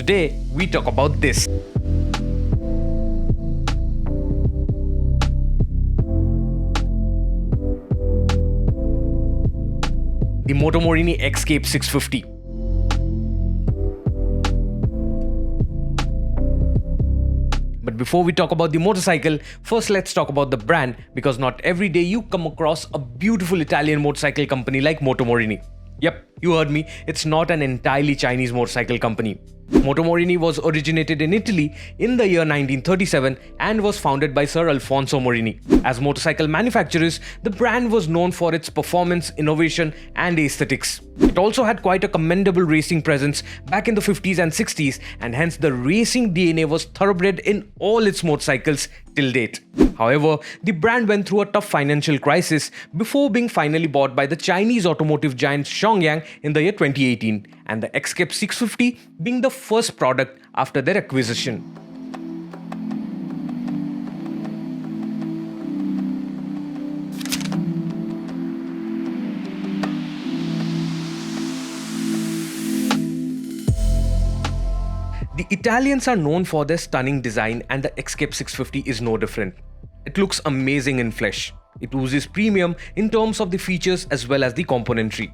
Today, we talk about this. The Moto Morini Xcape 650. But before we talk about the motorcycle, first let's talk about the brand, because not every day you come across a beautiful Italian motorcycle company like Moto Morini. Yep, you heard me, it's not an entirely Chinese motorcycle company. Moto Morini was originated in Italy in the year 1937 and was founded by Sir Alfonso Morini. As motorcycle manufacturers, the brand was known for its performance, innovation and aesthetics. It also had quite a commendable racing presence back in the 50s and 60s, and hence the racing DNA was thoroughbred in all its motorcycles till date. However, the brand went through a tough financial crisis before being finally bought by the Chinese automotive giant Xiaoyang in the year 2018, and the Xcape 650 being the first product after their acquisition. The Italians are known for their stunning design, and the Xcape 650 is no different. It looks amazing in flesh. It oozes premium in terms of the features as well as the componentry.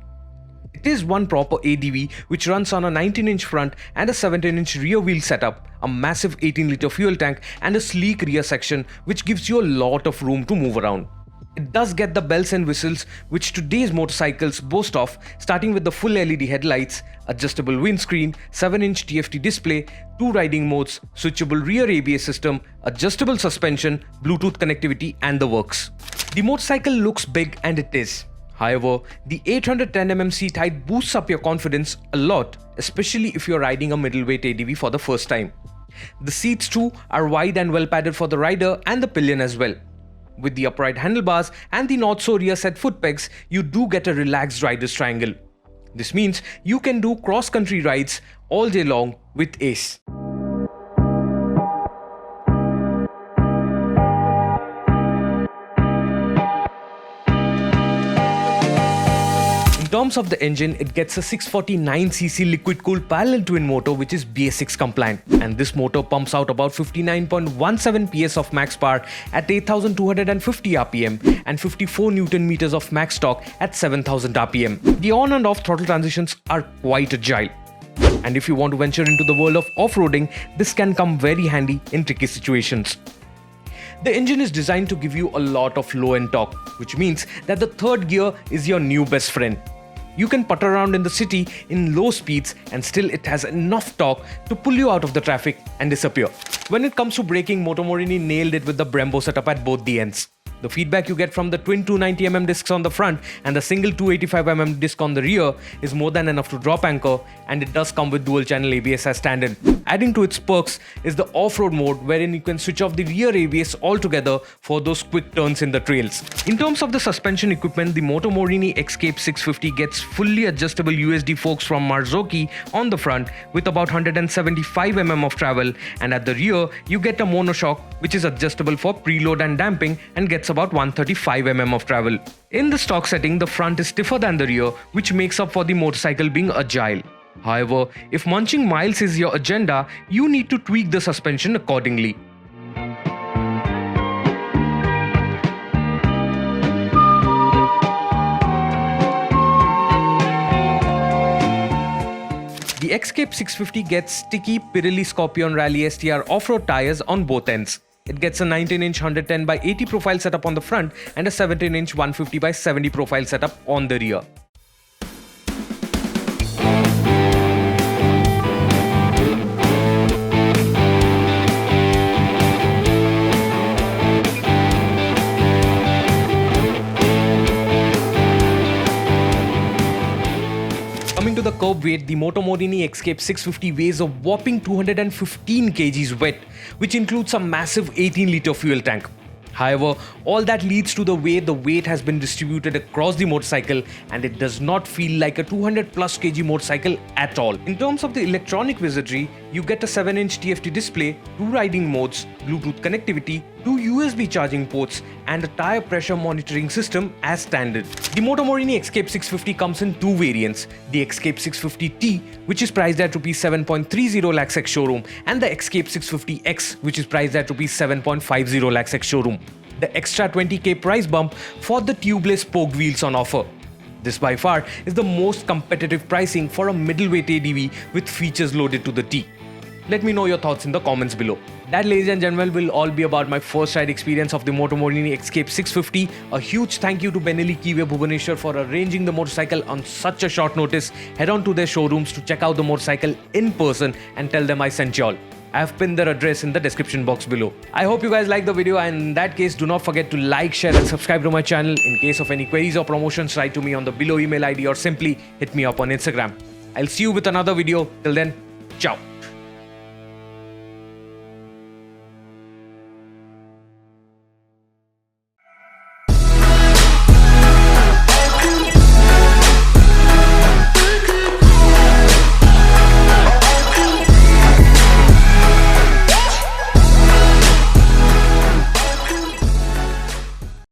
It is one proper ADV which runs on a 19-inch front and a 17-inch rear wheel setup, a massive 18-litre fuel tank and a sleek rear section which gives you a lot of room to move around. It does get the bells and whistles which today's motorcycles boast of, starting with the full LED headlights, adjustable windscreen, 7-inch TFT display, 2 riding modes, switchable rear ABS system, adjustable suspension, Bluetooth connectivity and the works. The motorcycle looks big, and it is. However, the 810mm seat height boosts up your confidence a lot, especially if you're riding a middleweight ADV for the first time. The seats too are wide and well padded for the rider and the pillion as well. With the upright handlebars and the not so rear set foot pegs, you do get a relaxed rider's triangle. This means you can do cross-country rides all day long with ease. In terms of the engine, it gets a 649cc liquid-cooled parallel twin motor which is BS6 compliant, and this motor pumps out about 59.17 PS of max power at 8,250 RPM and 54 Nm of max torque at 7,000 RPM. The on and off throttle transitions are quite agile, and if you want to venture into the world of off-roading, this can come very handy in tricky situations. The engine is designed to give you a lot of low-end torque, which means that the third gear is your new best friend. You can putter around in the city in low speeds and still it has enough torque to pull you out of the traffic and disappear. When it comes to braking, Moto Morini nailed it with the Brembo setup at both the ends. The feedback you get from the twin 290mm discs on the front and the single 285mm disc on the rear is more than enough to drop anchor, and it does come with dual channel ABS as standard. Adding to its perks is the off-road mode, wherein you can switch off the rear ABS altogether for those quick turns in the trails. In terms of the suspension equipment, the Moto Morini Xcape 650 gets fully adjustable USD forks from Marzocchi on the front with about 175mm of travel, and at the rear you get a monoshock which is adjustable for preload and damping and gets about 135mm of travel. In the stock setting, the front is stiffer than the rear, which makes up for the motorcycle being agile. However, if Munching Miles is your agenda, you need to tweak the suspension accordingly. The Xcape 650 gets sticky Pirelli Scorpion Rally STR off-road tires on both ends. It gets a 19-inch 110x80 profile setup on the front and a 17-inch 150x70 profile setup on the rear. Coming to the Kerb weight, the Moto Morini Xcape 650 weighs a whopping 215 kgs wet, which includes a massive 18-litre fuel tank. However, all that leads to the way the weight has been distributed across the motorcycle, and it does not feel like a 200+ kg motorcycle at all. In terms of the electronic wizardry, you get a 7-inch TFT display, 2 riding modes, Bluetooth connectivity, 2 USB charging ports, and a tire pressure monitoring system as standard. The Moto Morini Xcape 650 comes in two variants, the Xcape 650T, which is priced at Rs 7.30 lakhs ex showroom, and the Xcape 650X, which is priced at Rs 7.50 lakhs ex showroom. The extra 20k price bump for the tubeless spoked wheels on offer. This by far is the most competitive pricing for a middleweight ADV with features loaded to the T. Let me know your thoughts in the comments below. That, ladies and gentlemen, will all be about my first ride experience of the Moto Morini Xcape 650. A huge thank you to Benelli Kiwe Bhubaneswar for arranging the motorcycle on such a short notice. Head on to their showrooms to check out the motorcycle in person and tell them I sent y'all. I have pinned their address in the description box below. I hope you guys like the video, and in that case, do not forget to like, share and subscribe to my channel. In case of any queries or promotions, write to me on the below email ID or simply hit me up on Instagram. I'll see you with another video. Till then, ciao.